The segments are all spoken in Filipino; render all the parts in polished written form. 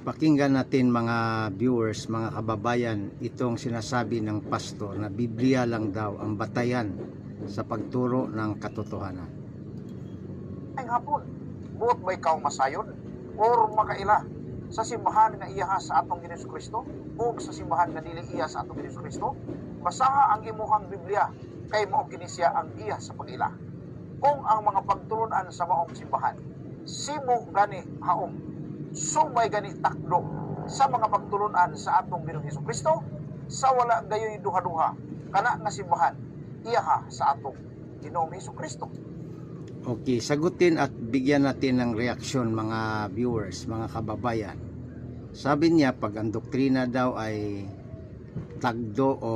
Pakinggan natin mga viewers, mga kababayan, itong sinasabi ng pastor na Biblia lang daw ang batayan sa pagturo ng katotohanan. Ay hapon, buot may ikaw masayon or makaila sa simbahan nga iya sa atong Hesus Kristo o sa simbahan nga dili iya sa atong Hesus Kristo, basaha ang imuhang Biblia kay mao kini siya ang iya sa pag-ila. Kung ang mga pagtulunan sa maong simbahan simo gani haom sumay gani takdo sa mga pagtulunan sa atong Hesus Kristo, sa wala gayoy duha-duha kana nga simbahan iya sa atong Ginoong Hesus Kristo. Okay, sagutin at bigyan natin ng reaksyon mga viewers, mga kababayan. Sabi niya, pag ang doktrina daw ay tagdo o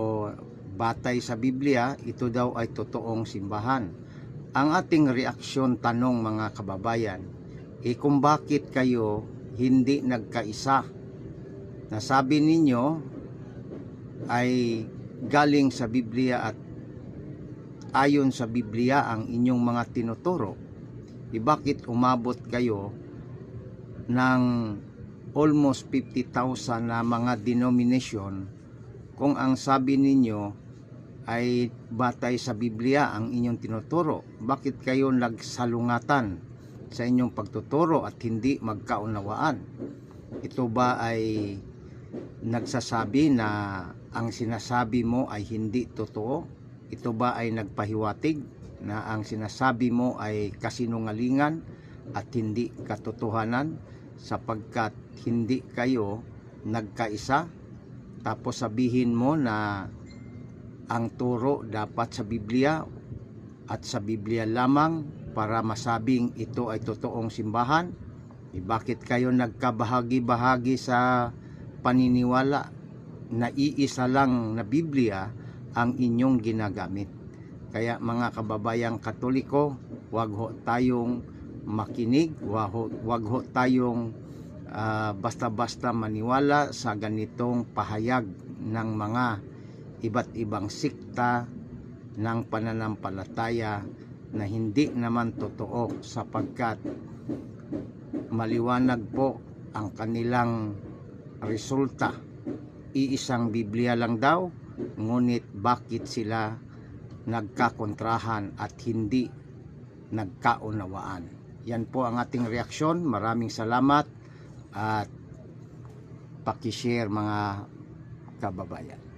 batay sa Biblia, ito daw ay totoong simbahan. Ang ating reaksyon, tanong mga kababayan, kung bakit kayo hindi nagkaisa? Nasabi ninyo ay galing sa Biblia at ayon sa Biblia ang inyong mga tinuturo. Bakit umabot kayo ng almost 50,000 na mga denomination kung ang sabi ninyo ay batay sa Biblia ang inyong tinuturo? Bakit kayo nagsalungatan sa inyong pagtuturo at hindi magkaunawaan? Ito ba ay nagsasabi na ang sinasabi mo ay hindi totoo? Ito ba ay nagpahiwatig na ang sinasabi mo ay kasinungalingan at hindi katotohanan, sapagkat hindi kayo nagkaisa? Tapos sabihin mo na ang turo dapat sa Biblia at sa Biblia lamang para masabing ito ay totoong simbahan. Bakit kayo nagkabahagi-bahagi sa paniniwala na iisa lang na Biblia ang inyong ginagamit? Kaya mga kababayang Katoliko, wag ho tayong makinig, wag ho tayong basta-basta maniwala sa ganitong pahayag ng mga iba't ibang sikta ng pananampalataya na hindi naman totoo, sapagkat maliwanag po ang kanilang resulta. Iisang Biblia lang daw, ngunit bakit sila nagkakontrahan at hindi nagkaunawaan? Yan po ang ating reaksyon. Maraming salamat at pakishare mga kababayan.